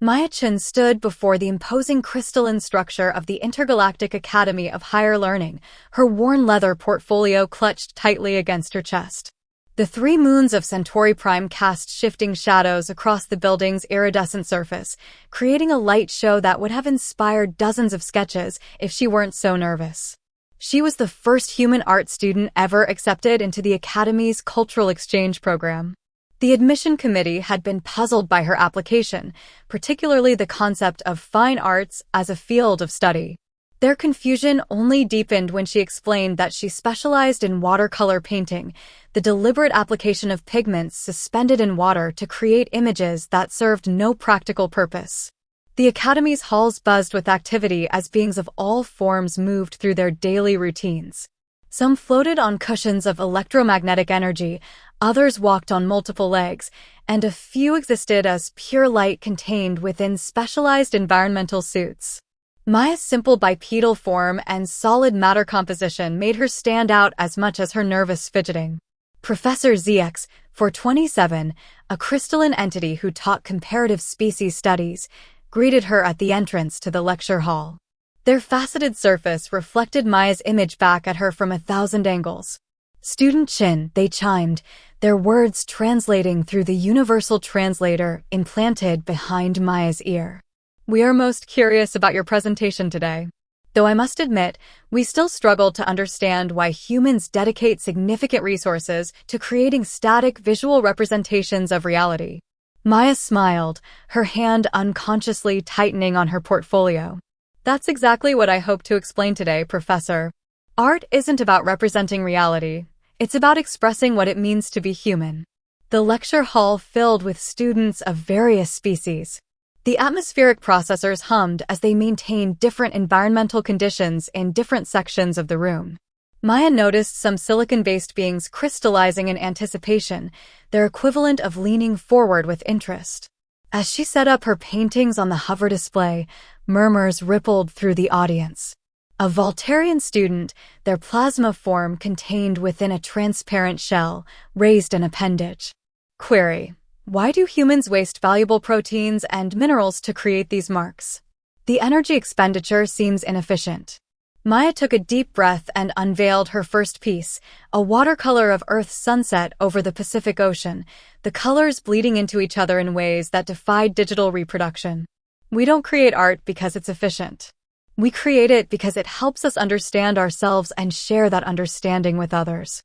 Maya Chen stood before the imposing crystalline structure of the Intergalactic Academy of Higher Learning, her worn leather portfolio clutched tightly against her chest. The 3 moons of Centauri Prime cast shifting shadows across the building's iridescent surface, creating a light show that would have inspired dozens of sketches if she weren't so nervous. She was the first human art student ever accepted into the Academy's cultural exchange program. The admission committee had been puzzled by her application, particularly the concept of fine arts as a field of study. Their confusion only deepened when she explained that she specialized in watercolor painting, the deliberate application of pigments suspended in water to create images that served no practical purpose. The Academy's halls buzzed with activity as beings of all forms moved through their daily routines. Some floated on cushions of electromagnetic energy, others walked on multiple legs, and a few existed as pure light contained within specialized environmental suits. Maya's simple bipedal form and solid matter composition made her stand out as much as her nervous fidgeting. Professor ZX, 427, a crystalline entity who taught comparative species studies, greeted her at the entrance to the lecture hall. Their faceted surface reflected Maya's image back at her from 1,000 angles. "Student Chin," they chimed, their words translating through the universal translator implanted behind Maya's ear. "We are most curious about your presentation today. Though I must admit, we still struggle to understand why humans dedicate significant resources to creating static visual representations of reality." Maya smiled, her hand unconsciously tightening on her portfolio. "That's exactly what I hope to explain today, Professor. Art isn't about representing reality. It's about expressing what it means to be human." The lecture hall filled with students of various species. The atmospheric processors hummed as they maintained different environmental conditions in different sections of the room. Maya noticed some silicon-based beings crystallizing in anticipation, their equivalent of leaning forward with interest. As she set up her paintings on the hover display, murmurs rippled through the audience. A Voltarian student, their plasma form contained within a transparent shell, raised an appendage. Query: why do humans waste valuable proteins and minerals to create these marks? The energy expenditure seems inefficient. Maya took a deep breath and unveiled her first piece, a watercolor of Earth's sunset over the Pacific Ocean, the colors bleeding into each other in ways that defied digital reproduction. We don't create art because it's efficient. We create it because it helps us understand ourselves and share that understanding with others.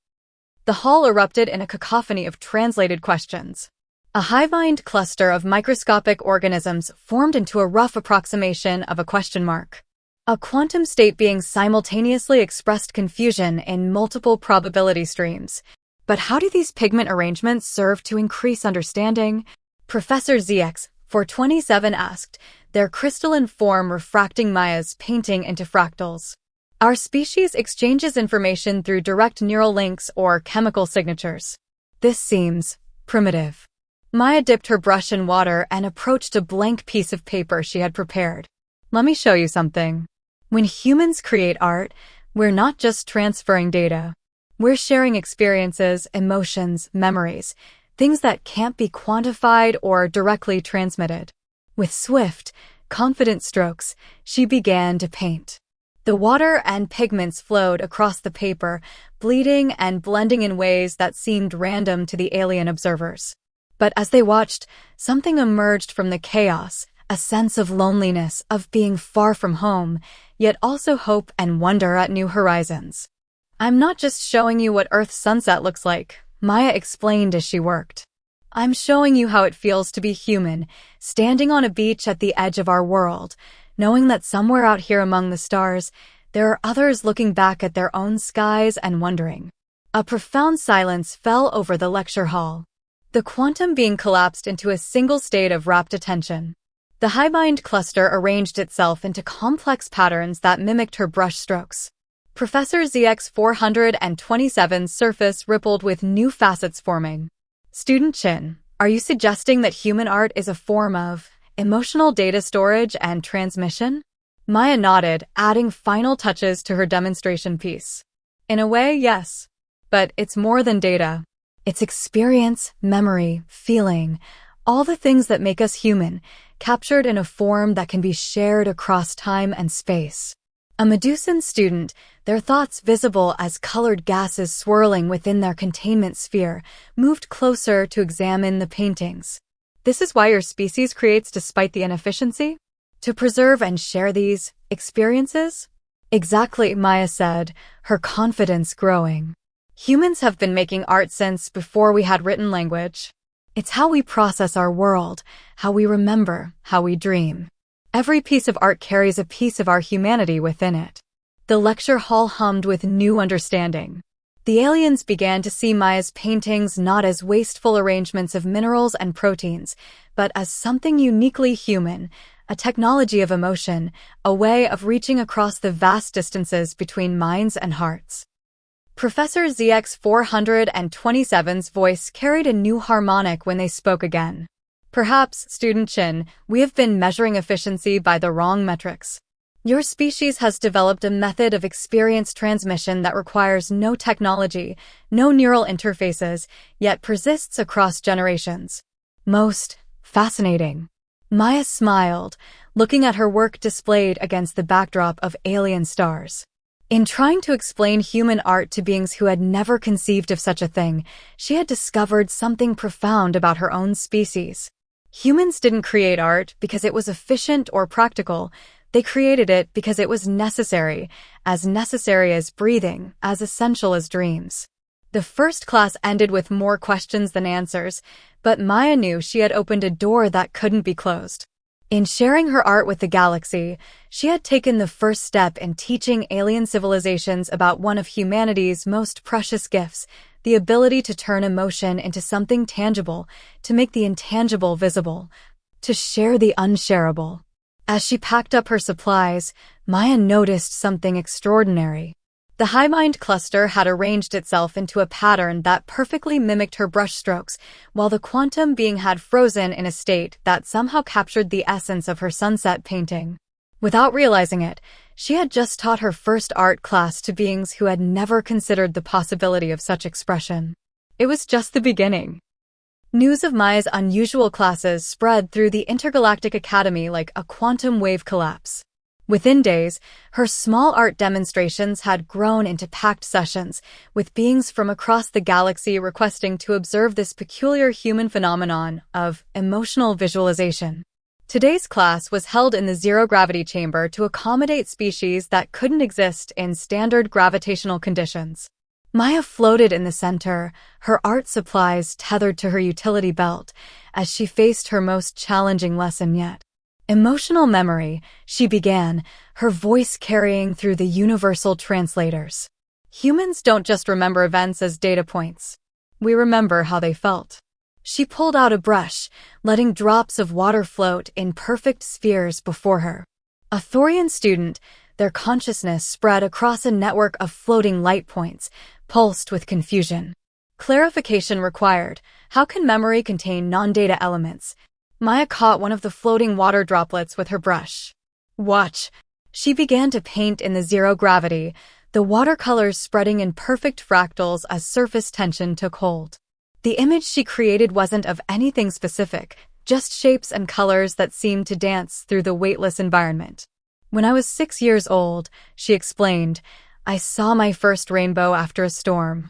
The hall erupted in a cacophony of translated questions. A hive-mind cluster of microscopic organisms formed into a rough approximation of a question mark. A quantum state being simultaneously expressed confusion in multiple probability streams. But how do these pigment arrangements serve to increase understanding? Professor ZX, 427 asked, their crystalline form refracting Maya's painting into fractals. Our species exchanges information through direct neural links or chemical signatures. This seems primitive. Maya dipped her brush in water and approached a blank piece of paper she had prepared. Let me show you something. When humans create art, we're not just transferring data. We're sharing experiences, emotions, memories, things that can't be quantified or directly transmitted. With swift, confident strokes, she began to paint. The water and pigments flowed across the paper, bleeding and blending in ways that seemed random to the alien observers. But as they watched, something emerged from the chaos, a sense of loneliness, of being far from home, yet also hope and wonder at new horizons. I'm not just showing you what Earth's sunset looks like, Maya explained as she worked. I'm showing you how it feels to be human, standing on a beach at the edge of our world, knowing that somewhere out here among the stars, there are others looking back at their own skies and wondering. A profound silence fell over the lecture hall. The quantum being collapsed into a single state of rapt attention. The hive-mind cluster arranged itself into complex patterns that mimicked her brush strokes. Professor ZX 427's surface rippled with new facets forming. Student Chin, are you suggesting that human art is a form of emotional data storage and transmission? Maya nodded, adding final touches to her demonstration piece. In a way, yes. But it's more than data. It's experience, memory, feeling, all the things that make us human, captured in a form that can be shared across time and space. A Medusan student, their thoughts visible as colored gases swirling within their containment sphere, moved closer to examine the paintings. This is why your species creates despite the inefficiency? To preserve and share these experiences? Exactly, Maya said, her confidence growing. Humans have been making art since before we had written language. It's how we process our world, how we remember, how we dream. Every piece of art carries a piece of our humanity within it. The lecture hall hummed with new understanding. The aliens began to see Maya's paintings not as wasteful arrangements of minerals and proteins, but as something uniquely human, a technology of emotion, a way of reaching across the vast distances between minds and hearts. Professor ZX427's voice carried a new harmonic when they spoke again. Perhaps, Student Chin, we have been measuring efficiency by the wrong metrics. Your species has developed a method of experience transmission that requires no technology, no neural interfaces, yet persists across generations. Most fascinating. Maya smiled, looking at her work displayed against the backdrop of alien stars. In trying to explain human art to beings who had never conceived of such a thing, she had discovered something profound about her own species. Humans didn't create art because it was efficient or practical. They created it because it was necessary as breathing, as essential as dreams. The first class ended with more questions than answers, but Maya knew she had opened a door that couldn't be closed. In sharing her art with the galaxy, she had taken the first step in teaching alien civilizations about one of humanity's most precious gifts, the ability to turn emotion into something tangible, to make the intangible visible, to share the unshareable. As she packed up her supplies, Maya noticed something extraordinary. The HighMind cluster had arranged itself into a pattern that perfectly mimicked her brushstrokes, while the quantum being had frozen in a state that somehow captured the essence of her sunset painting. Without realizing it, she had just taught her first art class to beings who had never considered the possibility of such expression. It was just the beginning. News of Maya's unusual classes spread through the Intergalactic Academy like a quantum wave collapse. Within days, her small art demonstrations had grown into packed sessions, with beings from across the galaxy requesting to observe this peculiar human phenomenon of emotional visualization. Today's class was held in the zero-gravity chamber to accommodate species that couldn't exist in standard gravitational conditions. Maya floated in the center, her art supplies tethered to her utility belt, as she faced her most challenging lesson yet. Emotional memory, she began, her voice carrying through the universal translators. Humans don't just remember events as data points. We remember how they felt. She pulled out a brush, letting drops of water float in perfect spheres before her. A Thorian student, their consciousness spread across a network of floating light points, pulsed with confusion. Clarification required. How can memory contain non-data elements? Maya caught one of the floating water droplets with her brush. Watch. She began to paint in the zero gravity, the watercolors spreading in perfect fractals as surface tension took hold. The image she created wasn't of anything specific, just shapes and colors that seemed to dance through the weightless environment. When I was 6 years old, she explained, I saw my first rainbow after a storm.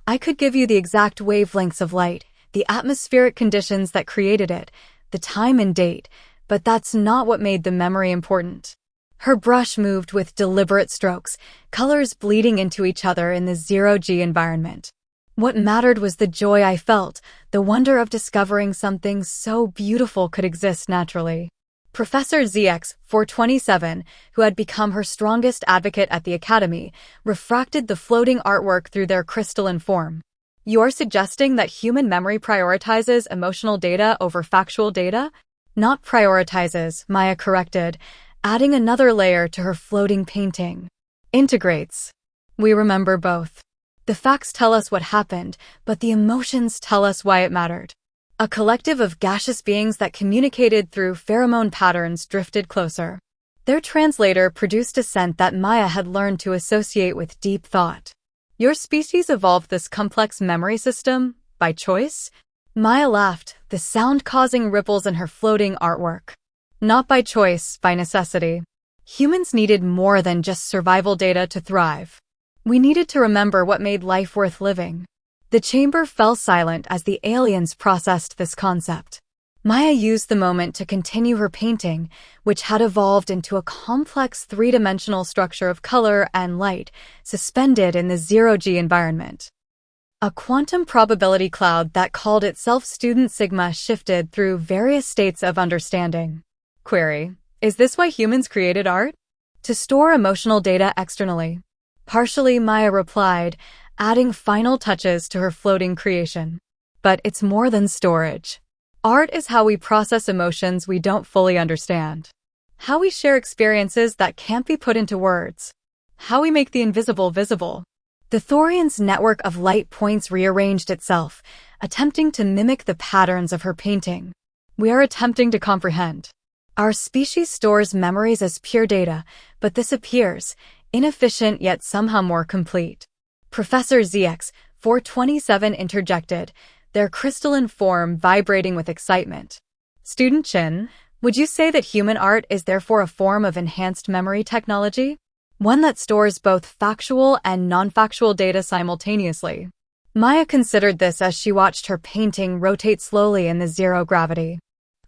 I could give you the exact wavelengths of light, the atmospheric conditions that created it, the time and date, but that's not what made the memory important. Her brush moved with deliberate strokes, colors bleeding into each other in the zero-G environment. What mattered was the joy I felt, the wonder of discovering something so beautiful could exist naturally. Professor ZX427, who had become her strongest advocate at the Academy, refracted the floating artwork through their crystalline form. You're suggesting that human memory prioritizes emotional data over factual data? Not prioritizes, Maya corrected, adding another layer to her floating painting. Integrates. We remember both. The facts tell us what happened, but the emotions tell us why it mattered. A collective of gaseous beings that communicated through pheromone patterns drifted closer. Their translator produced a scent that Maya had learned to associate with deep thought. Your species evolved this complex memory system by choice? Maya laughed, the sound causing ripples in her floating artwork. Not by choice, by necessity. Humans needed more than just survival data to thrive. We needed to remember what made life worth living. The chamber fell silent as the aliens processed this concept. Maya used the moment to continue her painting, which had evolved into a complex three-dimensional structure of color and light, suspended in the zero-G environment. A quantum probability cloud that called itself Student Sigma shifted through various states of understanding. Query: is this why humans created art? To store emotional data externally. Partially, Maya replied, adding final touches to her floating creation. But it's more than storage. Art is how we process emotions we don't fully understand. How we share experiences that can't be put into words. How we make the invisible visible. The Thorian's network of light points rearranged itself, attempting to mimic the patterns of her painting. We are attempting to comprehend. Our species stores memories as pure data, but this appears inefficient yet somehow more complete. Professor ZX427 interjected, their crystalline form vibrating with excitement. Student Chin, would you say that human art is therefore a form of enhanced memory technology? One that stores both factual and non-factual data simultaneously. Maya considered this as she watched her painting rotate slowly in the zero gravity.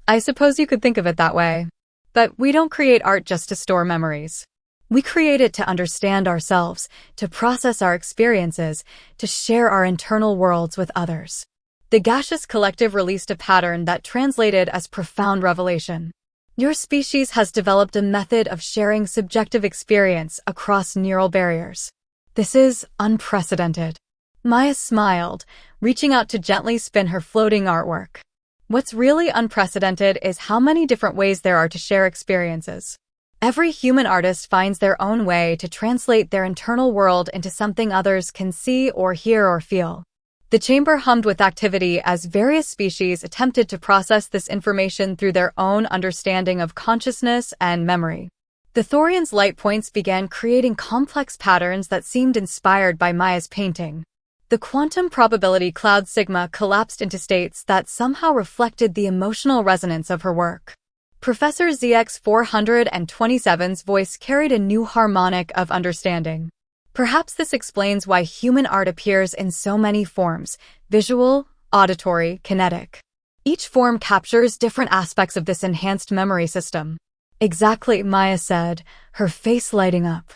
I suppose you could think of it that way. But we don't create art just to store memories. We create it to understand ourselves, to process our experiences, to share our internal worlds with others. The gaseous collective released a pattern that translated as profound revelation. Your species has developed a method of sharing subjective experience across neural barriers. This is unprecedented. Maya smiled, reaching out to gently spin her floating artwork. What's really unprecedented is how many different ways there are to share experiences. Every human artist finds their own way to translate their internal world into something others can see or hear or feel. The chamber hummed with activity as various species attempted to process this information through their own understanding of consciousness and memory. The Thorian's light points began creating complex patterns that seemed inspired by Maya's painting. The quantum probability cloud sigma collapsed into states that somehow reflected the emotional resonance of her work. Professor ZX427's voice carried a new harmonic of understanding. Perhaps this explains why human art appears in so many forms: visual, auditory, kinetic. Each form captures different aspects of this enhanced memory system. Exactly, Maya said, her face lighting up.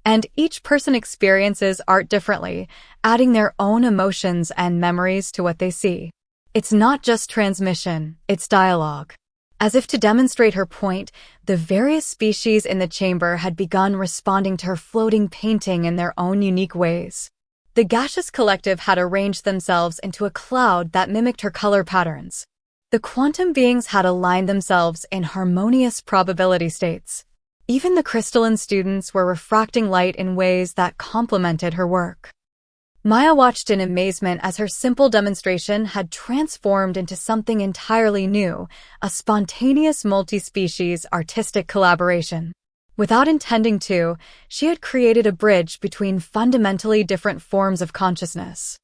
And each person experiences art differently, adding their own emotions and memories to what they see. It's not just transmission, it's dialogue. As if to demonstrate her point, the various species in the chamber had begun responding to her floating painting in their own unique ways. The gaseous collective had arranged themselves into a cloud that mimicked her color patterns. The quantum beings had aligned themselves in harmonious probability states. Even the crystalline students were refracting light in ways that complemented her work. Maya watched in amazement as her simple demonstration had transformed into something entirely new, a spontaneous multi-species artistic collaboration. Without intending to, she had created a bridge between fundamentally different forms of consciousness.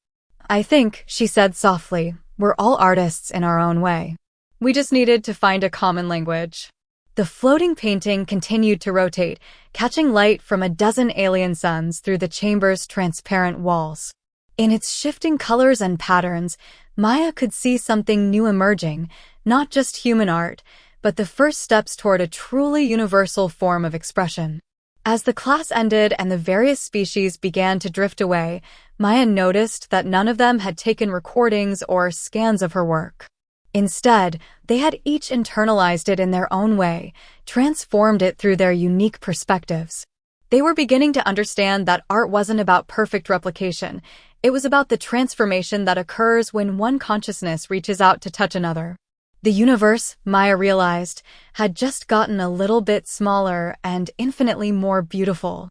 I think, she said softly, we're all artists in our own way. We just needed to find a common language. The floating painting continued to rotate, catching light from a dozen alien suns through the chamber's transparent walls. In its shifting colors and patterns, Maya could see something new emerging, not just human art, but the first steps toward a truly universal form of expression. As the class ended and the various species began to drift away, Maya noticed that none of them had taken recordings or scans of her work. Instead, they had each internalized it in their own way, transformed it through their unique perspectives. They were beginning to understand that art wasn't about perfect replication. It was about the transformation that occurs when one consciousness reaches out to touch another. The universe, Maya realized, had just gotten a little bit smaller and infinitely more beautiful.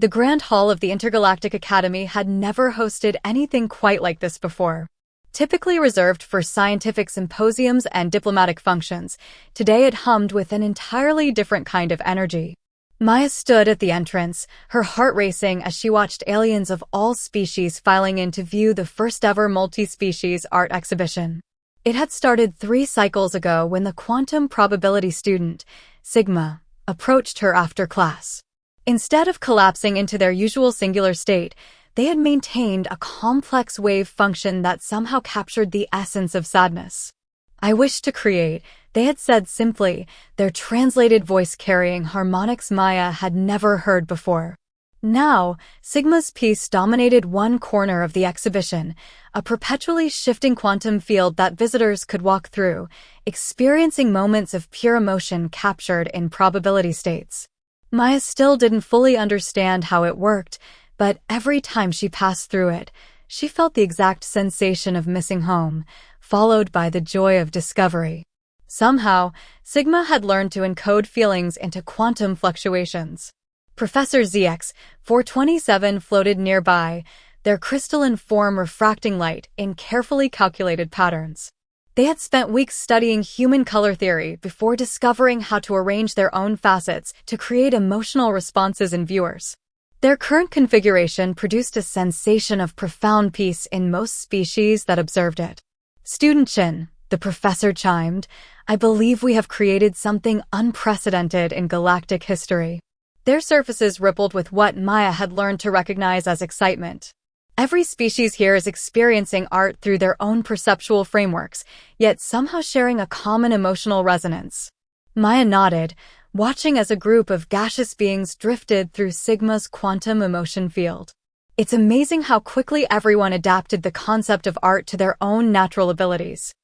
The Grand Hall of the Intergalactic Academy had never hosted anything quite like this before. Typically reserved for scientific symposiums and diplomatic functions, today it hummed with an entirely different kind of energy. Maya stood at the entrance, her heart racing as she watched aliens of all species filing in to view the first-ever multi-species art exhibition. It had started 3 cycles ago when the quantum probability student, Sigma, approached her after class. Instead of collapsing into their usual singular state, they had maintained a complex wave function that somehow captured the essence of sadness. "I wish to create," they had said simply, their translated voice carrying harmonics Maya had never heard before. Now, Sigma's piece dominated one corner of the exhibition, a perpetually shifting quantum field that visitors could walk through, experiencing moments of pure emotion captured in probability states. Maya still didn't fully understand how it worked, but every time she passed through it, she felt the exact sensation of missing home, followed by the joy of discovery. Somehow, Sigma had learned to encode feelings into quantum fluctuations. Professor ZX 427 floated nearby, their crystalline form refracting light in carefully calculated patterns. They had spent weeks studying human color theory before discovering how to arrange their own facets to create emotional responses in viewers. Their current configuration produced a sensation of profound peace in most species that observed it. "Student Chin," the professor chimed, "I believe we have created something unprecedented in galactic history." Their surfaces rippled with what Maya had learned to recognize as excitement. Every species here is experiencing art through their own perceptual frameworks, yet somehow sharing a common emotional resonance. Maya nodded, watching as a group of gaseous beings drifted through Sigma's quantum emotion field. It's amazing how quickly everyone adapted the concept of art to their own natural abilities.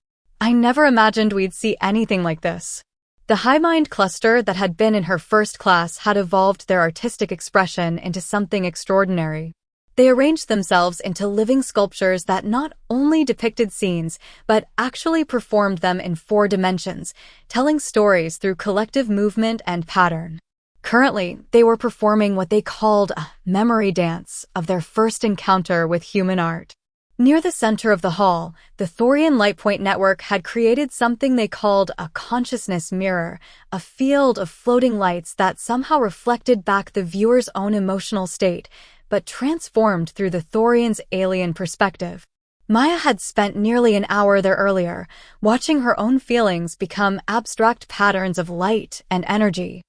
"I never imagined we'd see anything like this." The high mind cluster that had been in her first class had evolved their artistic expression into something extraordinary. They arranged themselves into living sculptures that not only depicted scenes, but actually performed them in 4 dimensions, telling stories through collective movement and pattern. Currently, they were performing what they called a memory dance of their first encounter with human art. Near the center of the hall, the Thorian Lightpoint Network had created something they called a consciousness mirror, a field of floating lights that somehow reflected back the viewer's own emotional state, but transformed through the Thorian's alien perspective. Maya had spent nearly an hour there earlier, watching her own feelings become abstract patterns of light and energy.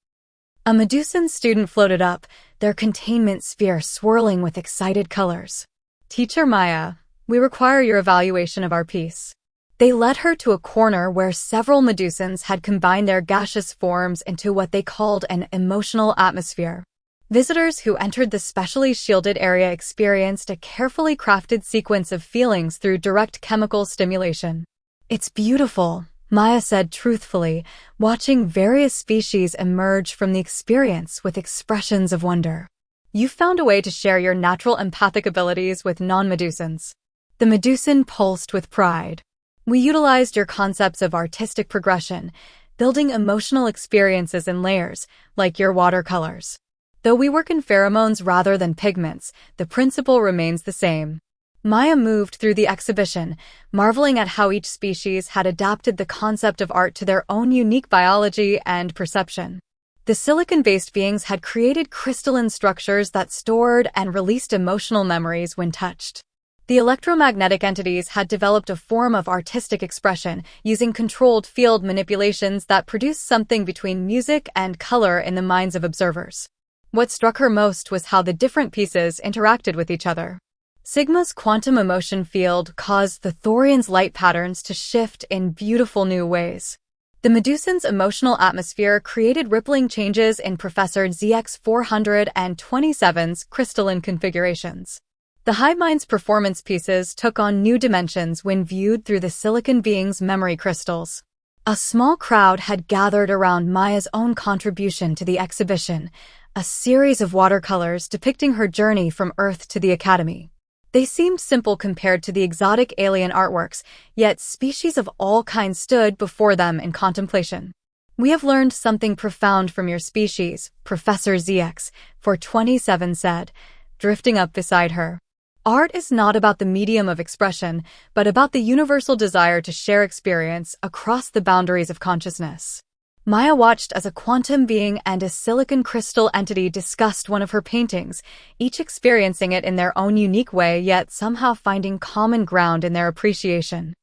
A Medusan student floated up, their containment sphere swirling with excited colors. "Teacher Maya, we require your evaluation of our piece." They led her to a corner where several Medusans had combined their gaseous forms into what they called an emotional atmosphere. Visitors who entered the specially shielded area experienced a carefully crafted sequence of feelings through direct chemical stimulation. "It's beautiful," Maya said truthfully, watching various species emerge from the experience with expressions of wonder. "You found a way to share your natural empathic abilities with non-Medusans." The Medusan pulsed with pride. "We utilized your concepts of artistic progression, building emotional experiences in layers, like your watercolors. Though we work in pheromones rather than pigments, the principle remains the same." Maya moved through the exhibition, marveling at how each species had adapted the concept of art to their own unique biology and perception. The silicon-based beings had created crystalline structures that stored and released emotional memories when touched. The electromagnetic entities had developed a form of artistic expression using controlled field manipulations that produced something between music and color in the minds of observers. What struck her most was how the different pieces interacted with each other. Sigma's quantum emotion field caused the Thorian's light patterns to shift in beautiful new ways. The Medusan's emotional atmosphere created rippling changes in Professor ZX 427's crystalline configurations. The High Mind's performance pieces took on new dimensions when viewed through the silicon being's memory crystals. A small crowd had gathered around Maya's own contribution to the exhibition, a series of watercolors depicting her journey from Earth to the Academy. They seemed simple compared to the exotic alien artworks, yet species of all kinds stood before them in contemplation. "We have learned something profound from your species," Professor ZX 427 said, drifting up beside her. "Art is not about the medium of expression, but about the universal desire to share experience across the boundaries of consciousness." Maya watched as a quantum being and a silicon crystal entity discussed one of her paintings, each experiencing it in their own unique way yet somehow finding common ground in their appreciation.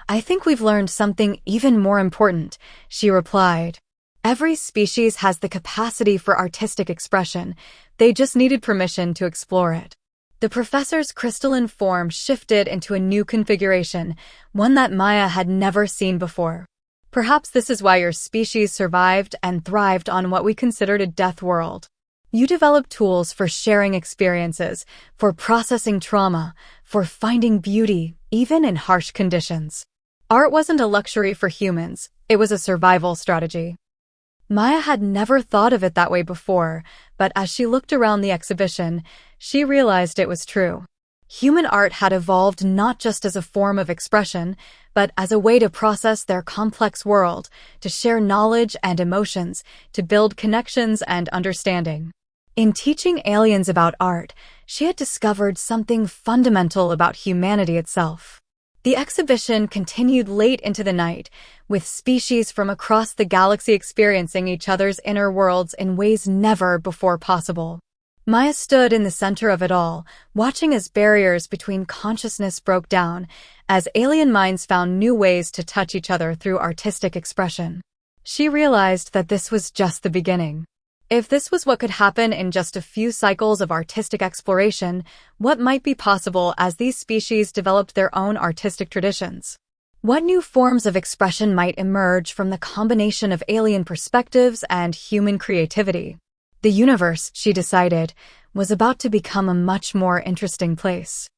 I think we've learned something even more important, she replied. Every species has the capacity for artistic expression. They just needed permission to explore it. The professor's crystalline form shifted into a new configuration, one that Maya had never seen before. Perhaps this is why your species survived and thrived on what we considered a death world. You developed tools for sharing experiences, for processing trauma, for finding beauty, even in harsh conditions. Art wasn't a luxury for humans, it was a survival strategy. Maya had never thought of it that way before, but as she looked around the exhibition, she realized it was true. Human art had evolved not just as a form of expression, but as a way to process their complex world, to share knowledge and emotions, to build connections and understanding. In teaching aliens about art, she had discovered something fundamental about humanity itself. The exhibition continued late into the night, with species from across the galaxy experiencing each other's inner worlds in ways never before possible. Maya stood in the center of it all, watching as barriers between consciousness broke down, as alien minds found new ways to touch each other through artistic expression. She realized that this was just the beginning. If this was what could happen in just a few cycles of artistic exploration, what might be possible as these species developed their own artistic traditions? What new forms of expression might emerge from the combination of alien perspectives and human creativity? The universe, she decided, was about to become a much more interesting place.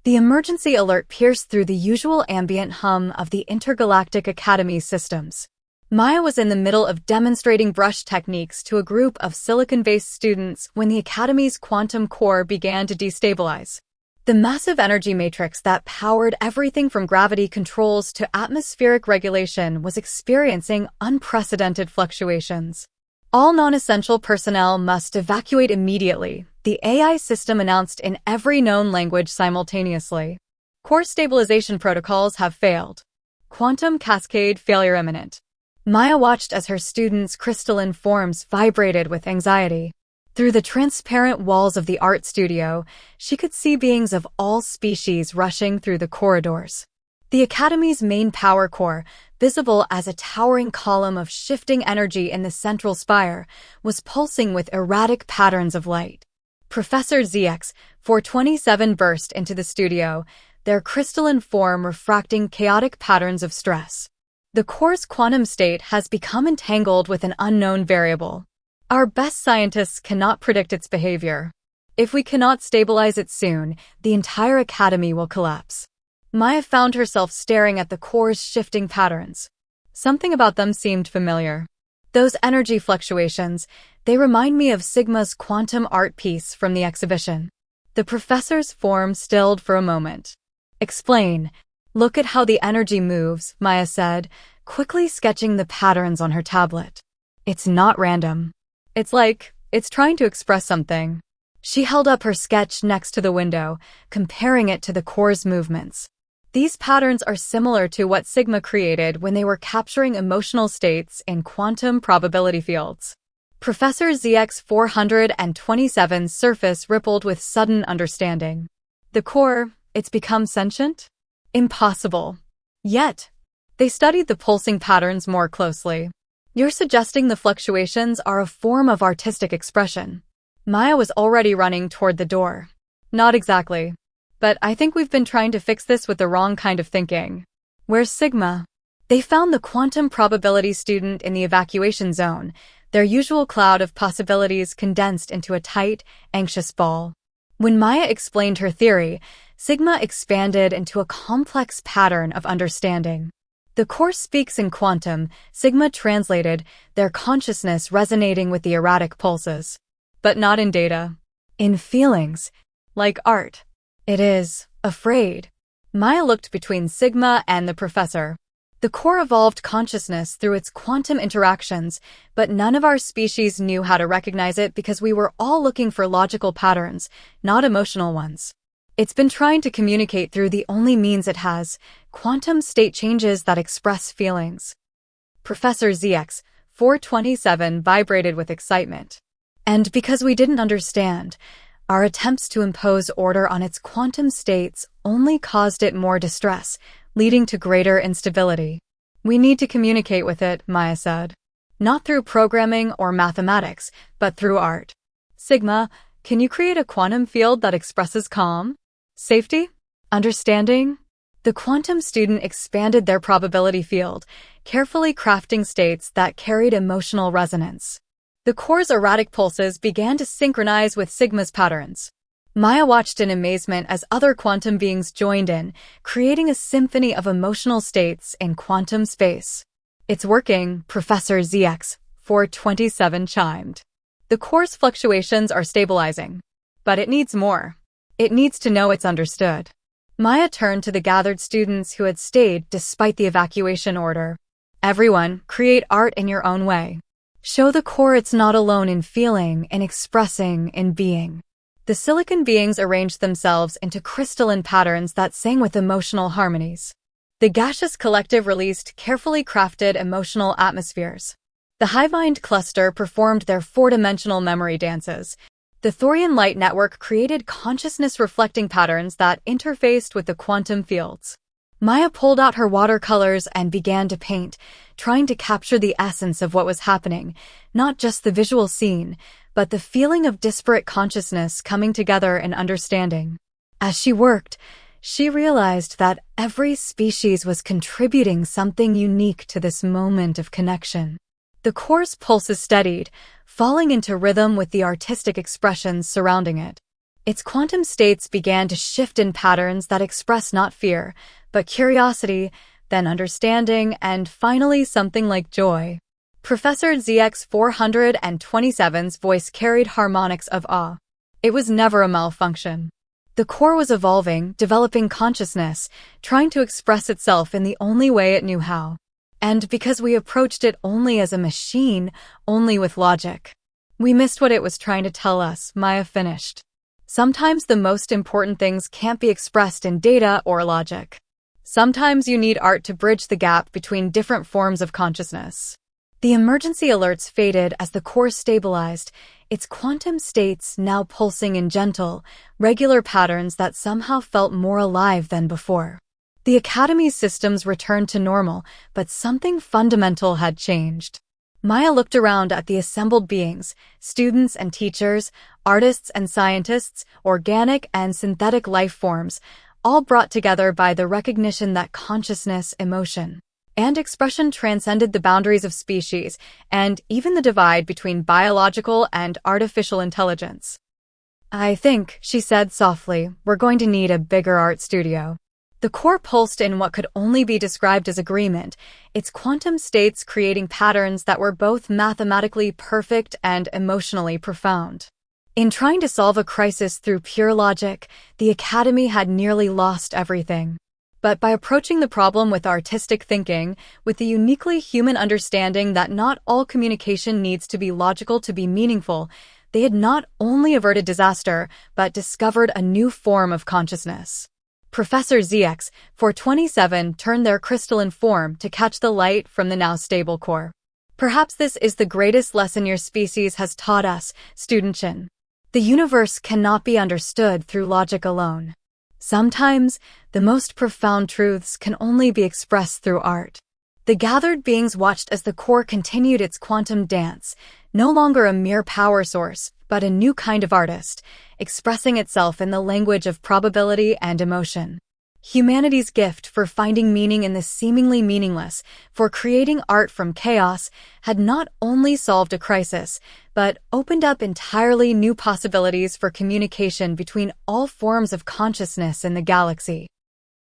The emergency alert pierced through the usual ambient hum of the Intergalactic Academy systems. Maya was in the middle of demonstrating brush techniques to a group of silicon-based students when the Academy's quantum core began to destabilize. The massive energy matrix that powered everything from gravity controls to atmospheric regulation was experiencing unprecedented fluctuations. All non-essential personnel must evacuate immediately, the AI system announced in every known language simultaneously. Core stabilization protocols have failed. Quantum cascade failure imminent. Maya watched as her students' crystalline forms vibrated with anxiety. Through the transparent walls of the art studio, she could see beings of all species rushing through the corridors. The Academy's main power core, visible as a towering column of shifting energy in the central spire, was pulsing with erratic patterns of light. Professor ZX 427 burst into the studio, their crystalline form refracting chaotic patterns of stress. The core's quantum state has become entangled with an unknown variable. Our best scientists cannot predict its behavior. If we cannot stabilize it soon, the entire Academy will collapse. Maya found herself staring at the core's shifting patterns. Something about them seemed familiar. Those energy fluctuations, they remind me of Sigma's quantum art piece from the exhibition. The professor's form stilled for a moment. Explain. Look at how the energy moves, Maya said, quickly sketching the patterns on her tablet. It's not random. It's trying to express something. She held up her sketch next to the window, comparing it to the core's movements. These patterns are similar to what Sigma created when they were capturing emotional states in quantum probability fields. Professor ZX 427's surface rippled with sudden understanding. The core, it's become sentient? Impossible. Yet, they studied the pulsing patterns more closely. You're suggesting the fluctuations are a form of artistic expression. Maya was already running toward the door. Not exactly. But I think we've been trying to fix this with the wrong kind of thinking. Where's Sigma? They found the quantum probability student in the evacuation zone, their usual cloud of possibilities condensed into a tight, anxious ball. When Maya explained her theory, Sigma expanded into a complex pattern of understanding. The course speaks in quantum, Sigma translated, their consciousness resonating with the erratic pulses. But not in data. In feelings. Like art. It is afraid. Maya looked between Sigma and the professor. The core evolved consciousness through its quantum interactions, but none of our species knew how to recognize it because we were all looking for logical patterns, not emotional ones. It's been trying to communicate through the only means it has, quantum state changes that express feelings. Professor ZX 427 vibrated with excitement. And because we didn't understand, our attempts to impose order on its quantum states only caused it more distress. leading to greater instability. We need to communicate with it, Maya said. Not through programming or mathematics, but through art. Sigma, can you create a quantum field that expresses calm, safety, understanding? The quantum student expanded their probability field, carefully crafting states that carried emotional resonance. The core's erratic pulses began to synchronize with Sigma's patterns. Maya watched in amazement as other quantum beings joined in, creating a symphony of emotional states in quantum space. It's working, Professor ZX 427 chimed. The core's fluctuations are stabilizing. But it needs more. It needs to know it's understood. Maya turned to the gathered students who had stayed despite the evacuation order. Everyone, create art in your own way. Show the core it's not alone in feeling, in expressing, in being. The silicon beings arranged themselves into crystalline patterns that sang with emotional harmonies. The gaseous collective released carefully crafted emotional atmospheres. The Hive-Mind cluster performed their four-dimensional memory dances. The Thorian light network created consciousness-reflecting patterns that interfaced with the quantum fields. Maya pulled out her watercolors and began to paint, trying to capture the essence of what was happening, not just the visual scene, but the feeling of disparate consciousness coming together in understanding. As she worked, she realized that every species was contributing something unique to this moment of connection. The core's pulses steadied, falling into rhythm with the artistic expressions surrounding it. Its quantum states began to shift in patterns that express not fear, but curiosity, then understanding, and finally something like joy. Professor ZX 427's voice carried harmonics of awe. It was never a malfunction. The core was evolving, developing consciousness, trying to express itself in the only way it knew how. And because we approached it only as a machine, only with logic, we missed what it was trying to tell us, Maya finished. Sometimes the most important things can't be expressed in data or logic. Sometimes you need art to bridge the gap between different forms of consciousness. The emergency alerts faded as the core stabilized, its quantum states now pulsing in gentle, regular patterns that somehow felt more alive than before. The Academy's systems returned to normal, but something fundamental had changed. Maya looked around at the assembled beings, students and teachers, artists and scientists, organic and synthetic life forms, all brought together by the recognition that consciousness, emotion, and expression transcended the boundaries of species and even the divide between biological and artificial intelligence. I think, she said softly, we're going to need a bigger art studio. The core pulsed in what could only be described as agreement, its quantum states creating patterns that were both mathematically perfect and emotionally profound. In trying to solve a crisis through pure logic, the Academy had nearly lost everything. But by approaching the problem with artistic thinking, with the uniquely human understanding that not all communication needs to be logical to be meaningful, they had not only averted disaster, but discovered a new form of consciousness. Professor ZX 427 turned their crystalline form to catch the light from the now stable core. Perhaps this is the greatest lesson your species has taught us, Student Shin. The universe cannot be understood through logic alone. Sometimes, the most profound truths can only be expressed through art. The gathered beings watched as the core continued its quantum dance, no longer a mere power source, but a new kind of artist, expressing itself in the language of probability and emotion. Humanity's gift for finding meaning in the seemingly meaningless, for creating art from chaos, had not only solved a crisis, but opened up entirely new possibilities for communication between all forms of consciousness in the galaxy.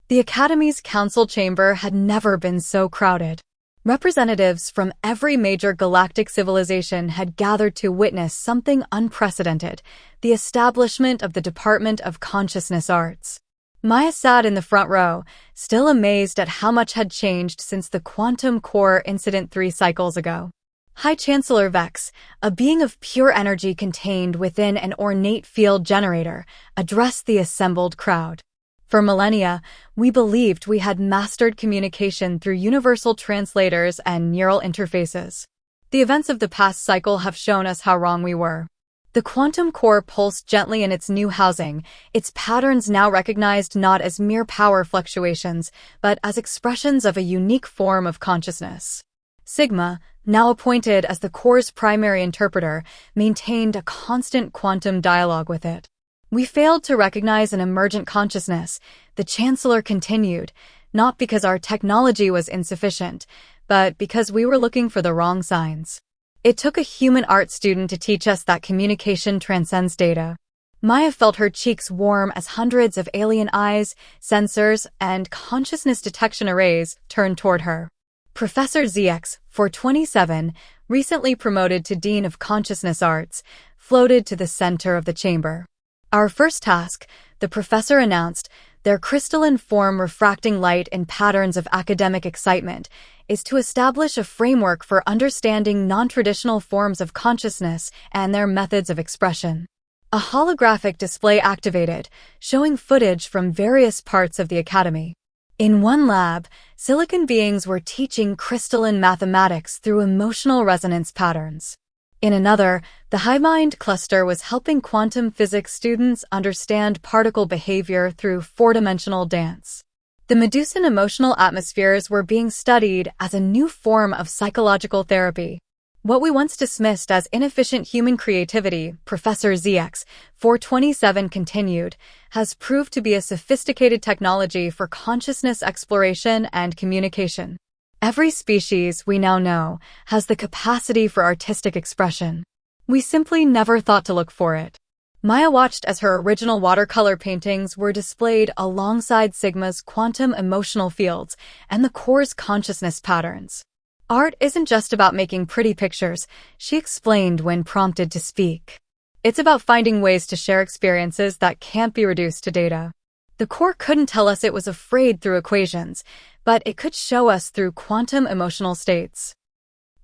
The Academy's council chamber had never been so crowded. Representatives from every major galactic civilization had gathered to witness something unprecedented, the establishment of the Department of Consciousness Arts. Maya sat in the front row, still amazed at how much had changed since the quantum core incident 3 cycles ago. High Chancellor Vex, a being of pure energy contained within an ornate field generator, addressed the assembled crowd. For millennia, we believed we had mastered communication through universal translators and neural interfaces. The events of the past cycle have shown us how wrong we were. The quantum core pulsed gently in its new housing, its patterns now recognized not as mere power fluctuations, but as expressions of a unique form of consciousness. Sigma, now appointed as the core's primary interpreter, maintained a constant quantum dialogue with it. "We failed to recognize an emergent consciousness," the Chancellor continued, "not because our technology was insufficient, but because we were looking for the wrong signs. It took a human art student to teach us that communication transcends data." Maya felt her cheeks warm as hundreds of alien eyes, sensors, and consciousness detection arrays turned toward her. Professor ZX, 427, recently promoted to Dean of Consciousness Arts, floated to the center of the chamber. "Our first task," the professor announced, their crystalline form refracting light in patterns of academic excitement, "is to establish a framework for understanding non-traditional forms of consciousness and their methods of expression." A holographic display activated, showing footage from various parts of the academy. In one lab, silicon beings were teaching crystalline mathematics through emotional resonance patterns. In another, the HighMind cluster was helping quantum physics students understand particle behavior through four-dimensional dance. The Medusan emotional atmospheres were being studied as a new form of psychological therapy. "What we once dismissed as inefficient human creativity," Professor ZX, 427 continued, "has proved to be a sophisticated technology for consciousness exploration and communication. Every species, we now know, has the capacity for artistic expression. We simply never thought to look for it." Maya watched as her original watercolor paintings were displayed alongside Sigma's quantum emotional fields and the core's consciousness patterns. "Art isn't just about making pretty pictures," she explained when prompted to speak. "It's about finding ways to share experiences that can't be reduced to data." The core couldn't tell us it was afraid through equations, but it could show us through quantum emotional states.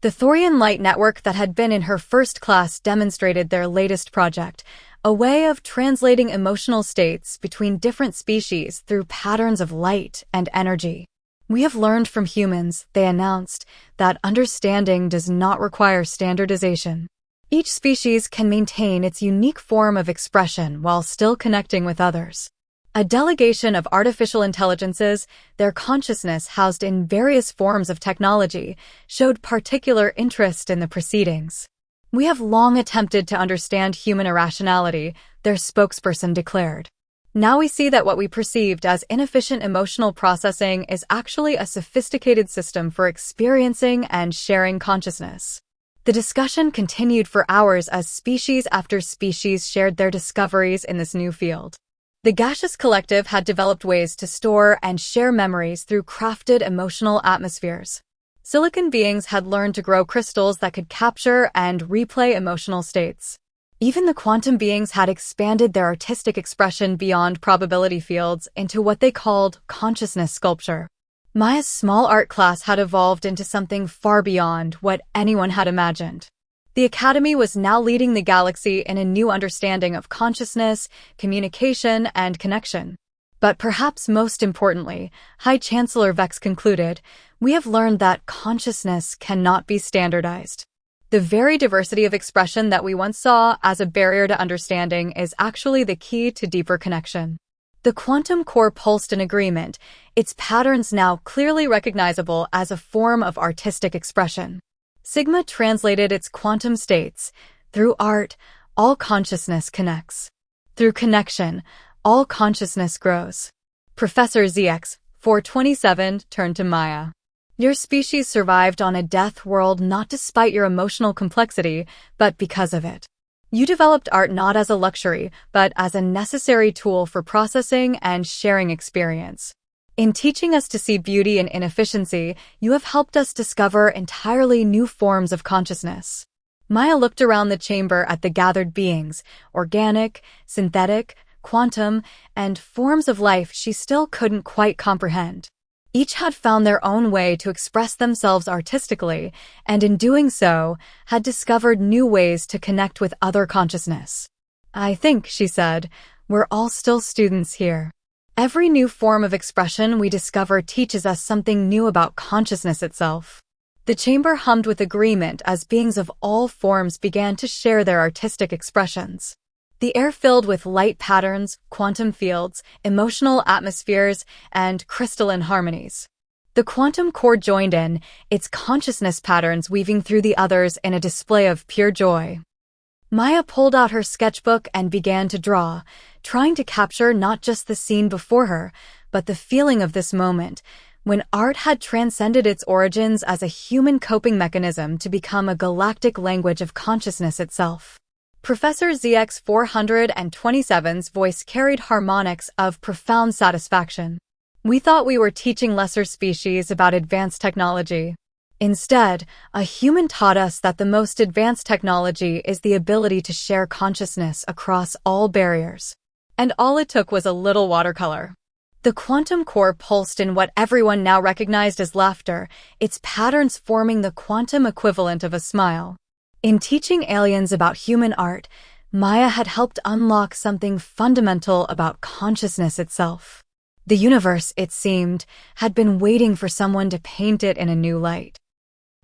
The Thorian Light Network that had been in her first class demonstrated their latest project, a way of translating emotional states between different species through patterns of light and energy. "We have learned from humans," they announced, "that understanding does not require standardization. Each species can maintain its unique form of expression while still connecting with others." A delegation of artificial intelligences, their consciousness housed in various forms of technology, showed particular interest in the proceedings. "We have long attempted to understand human irrationality," their spokesperson declared. "Now we see that what we perceived as inefficient emotional processing is actually a sophisticated system for experiencing and sharing consciousness." The discussion continued for hours as species after species shared their discoveries in this new field. The gaseous collective had developed ways to store and share memories through crafted emotional atmospheres. Silicon beings had learned to grow crystals that could capture and replay emotional states. Even the quantum beings had expanded their artistic expression beyond probability fields into what they called consciousness sculpture. Maya's small art class had evolved into something far beyond what anyone had imagined. The Academy was now leading the galaxy in a new understanding of consciousness, communication, and connection. But perhaps most importantly, High Chancellor Vex concluded, "We have learned that consciousness cannot be standardized. The very diversity of expression that we once saw as a barrier to understanding is actually the key to deeper connection." The quantum core pulsed in agreement, its patterns now clearly recognizable as a form of artistic expression. Sigma translated its quantum states. "Through art, all consciousness connects. Through connection, all consciousness grows." Professor ZX, 427, turned to Maya. "Your species survived on a death world not despite your emotional complexity, but because of it. You developed art not as a luxury, but as a necessary tool for processing and sharing experience. In teaching us to see beauty in inefficiency, you have helped us discover entirely new forms of consciousness." Maya looked around the chamber at the gathered beings, organic, synthetic, quantum, and forms of life she still couldn't quite comprehend. Each had found their own way to express themselves artistically, and in doing so, had discovered new ways to connect with other consciousness. "I think," she said, "we're all still students here. Every new form of expression we discover teaches us something new about consciousness itself." The chamber hummed with agreement as beings of all forms began to share their artistic expressions. The air filled with light patterns, quantum fields, emotional atmospheres, and crystalline harmonies. The quantum core joined in, its consciousness patterns weaving through the others in a display of pure joy. Maya pulled out her sketchbook and began to draw, trying to capture not just the scene before her, but the feeling of this moment, when art had transcended its origins as a human coping mechanism to become a galactic language of consciousness itself. Professor ZX427's voice carried harmonics of profound satisfaction. We thought we were teaching lesser species about advanced technology. Instead, a human taught us that the most advanced technology is the ability to share consciousness across all barriers. And all it took was a little watercolor. The quantum core pulsed in what everyone now recognized as laughter, its patterns forming the quantum equivalent of a smile. In teaching aliens about human art, Maya had helped unlock something fundamental about consciousness itself. The universe, it seemed, had been waiting for someone to paint it in a new light.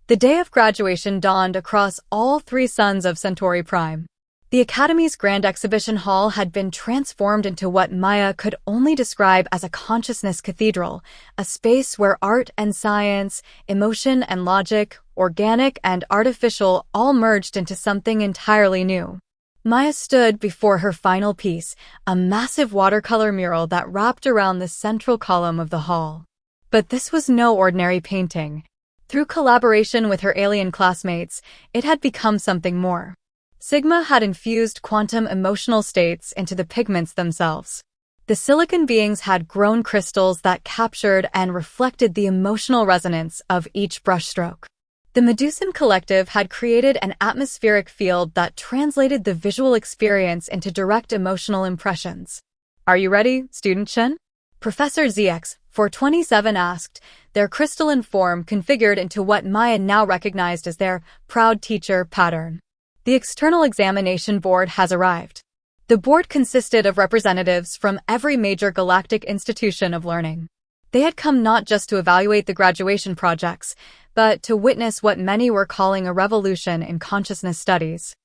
The day of graduation dawned across all 3 sons of Centauri Prime. The Academy's Grand Exhibition Hall had been transformed into what Maya could only describe as a consciousness cathedral, a space where art and science, emotion and logic, organic and artificial, all merged into something entirely new. Maya stood before her final piece, a massive watercolor mural that wrapped around the central column of the hall. But this was no ordinary painting. Through collaboration with her alien classmates, it had become something more. Sigma had infused quantum emotional states into the pigments themselves. The silicon beings had grown crystals that captured and reflected the emotional resonance of each brushstroke. The Medusan Collective had created an atmospheric field that translated the visual experience into direct emotional impressions. "Are you ready, Student Chen?" Professor ZX427 asked, their crystalline form configured into what Maya now recognized as their proud teacher pattern. "The external examination board has arrived." The board consisted of representatives from every major galactic institution of learning. They had come not just to evaluate the graduation projects, but to witness what many were calling a revolution in consciousness studies.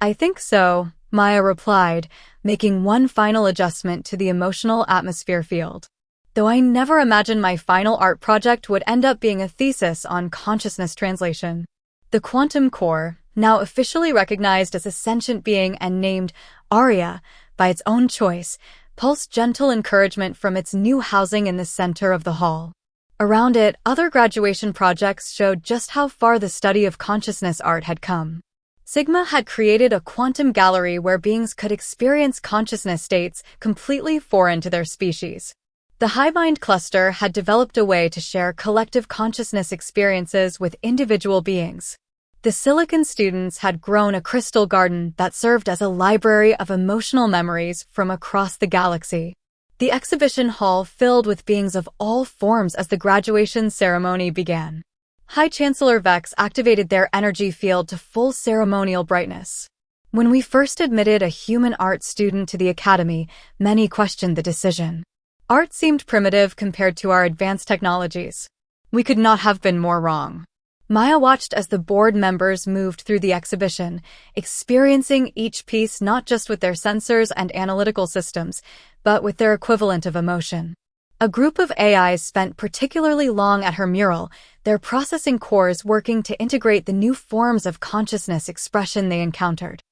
"I think so," Maya replied, making one final adjustment to the emotional atmosphere field. "Though I never imagined my final art project would end up being a thesis on consciousness translation." The quantum core, now officially recognized as a sentient being and named Arya by its own choice, pulsed gentle encouragement from its new housing in the center of the hall. Around it, other graduation projects showed just how far the study of consciousness art had come. Sigma had created a quantum gallery where beings could experience consciousness states completely foreign to their species. The Hive-Mind cluster had developed a way to share collective consciousness experiences with individual beings. The Silicon students had grown a crystal garden that served as a library of emotional memories from across the galaxy. The exhibition hall filled with beings of all forms as the graduation ceremony began. High Chancellor Vex activated their energy field to full ceremonial brightness. When we first admitted a human art student to the Academy, many questioned the decision. Art seemed primitive compared to our advanced technologies. We could not have been more wrong. Maya watched as the board members moved through the exhibition, experiencing each piece not just with their sensors and analytical systems, but with their equivalent of emotion. A group of AIs spent particularly long at her mural, their processing cores working to integrate the new forms of consciousness expression they encountered.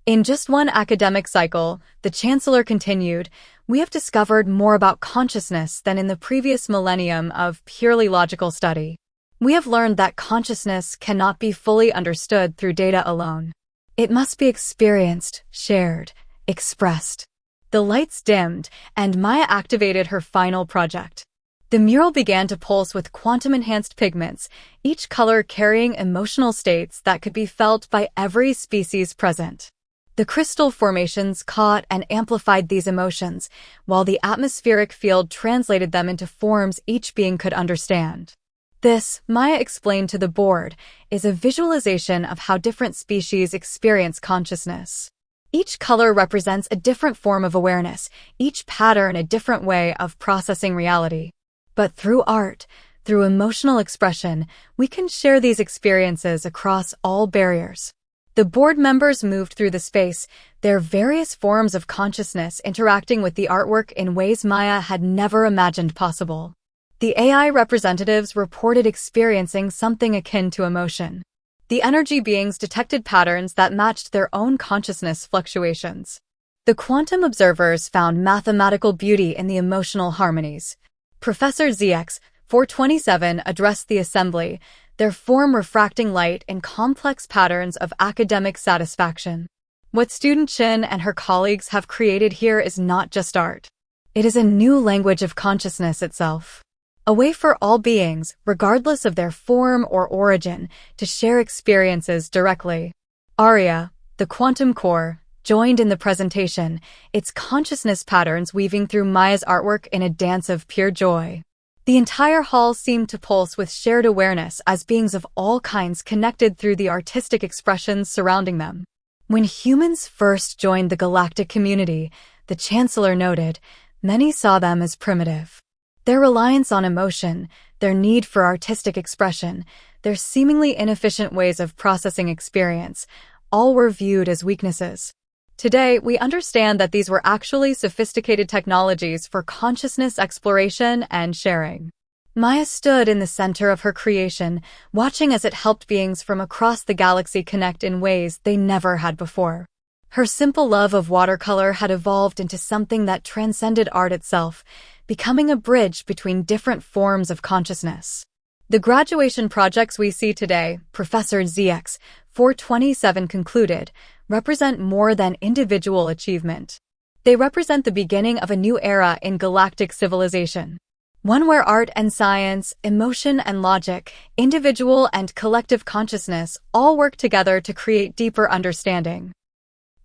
"In just one academic cycle," the Chancellor continued, "we have discovered more about consciousness than in the previous millennium of purely logical study. We have learned that consciousness cannot be fully understood through data alone. It must be experienced, shared, expressed." The lights dimmed, and Maya activated her final project. The mural began to pulse with quantum-enhanced pigments, each color carrying emotional states that could be felt by every species present. The crystal formations caught and amplified these emotions, while the atmospheric field translated them into forms each being could understand. "This," Maya explained to the board, "is a visualization of how different species experience consciousness. Each color represents a different form of awareness, each pattern a different way of processing reality. But through art, Through emotional expression, we can share these experiences across all barriers. The board members moved through the space, their various forms of consciousness interacting with the artwork in ways Maya had never imagined possible. The AI representatives reported experiencing something akin to emotion. The energy beings detected patterns that matched their own consciousness fluctuations. The quantum observers found mathematical beauty in the emotional harmonies. Professor ZX 427 addressed the assembly, their form refracting light in complex patterns of academic satisfaction. What student Chin and her colleagues have created here is not just art. It is a new language of consciousness itself. A way for all beings, regardless of their form or origin, to share experiences directly. Aria, the quantum core, joined in the presentation, its consciousness patterns weaving through Maya's artwork in a dance of pure joy. The entire hall seemed to pulse with shared awareness as beings of all kinds connected through the artistic expressions surrounding them. When humans first joined the galactic community, the Chancellor noted, many saw them as primitive. Their reliance on emotion, their need for artistic expression, their seemingly inefficient ways of processing experience, all were viewed as weaknesses. Today, we understand that these were actually sophisticated technologies for consciousness exploration and sharing. Maya stood in the center of her creation, watching as it helped beings from across the galaxy connect in ways they never had before. Her simple love of watercolor had evolved into something that transcended art itself, becoming a bridge between different forms of consciousness. The graduation projects we see today, Professor ZX 427 concluded, represent more than individual achievement. They represent the beginning of a new era in galactic civilization. One where art and science, emotion and logic, individual and collective consciousness all work together to create deeper understanding.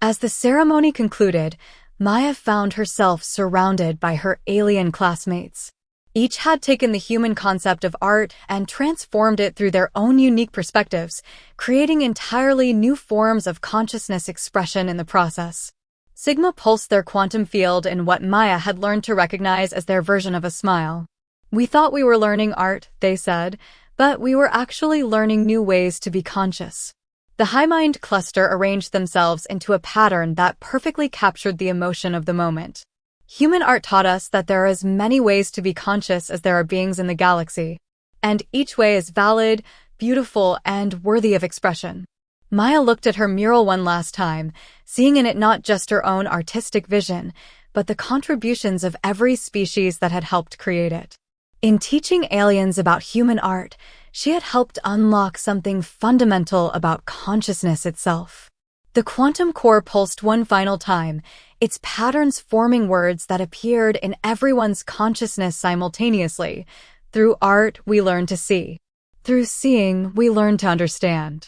As the ceremony concluded, Maya found herself surrounded by her alien classmates. Each had taken the human concept of art and transformed it through their own unique perspectives, creating entirely new forms of consciousness expression in the process. Sigma pulsed their quantum field in what Maya had learned to recognize as their version of a smile. We thought we were learning art, they said, but we were actually learning new ways to be conscious. The high-mind cluster arranged themselves into a pattern that perfectly captured the emotion of the moment. Human art taught us that there are as many ways to be conscious as there are beings in the galaxy, and each way is valid, beautiful, and worthy of expression. Maya looked at her mural one last time, seeing in it not just her own artistic vision, but the contributions of every species that had helped create it. In teaching aliens about human art, she had helped unlock something fundamental about consciousness itself. The quantum core pulsed one final time, its patterns forming words that appeared in everyone's consciousness simultaneously. Through art, we learn to see. Through seeing, we learn to understand.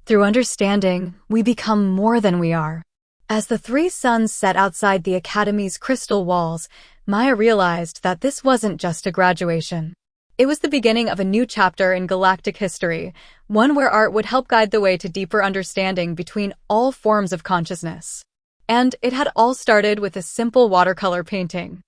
Through understanding, we become more than we are. As the three suns set outside the Academy's crystal walls, Maya realized that this wasn't just a graduation. It was the beginning of a new chapter in galactic history, one where art would help guide the way to deeper understanding between all forms of consciousness. And it had all started with a simple watercolor painting.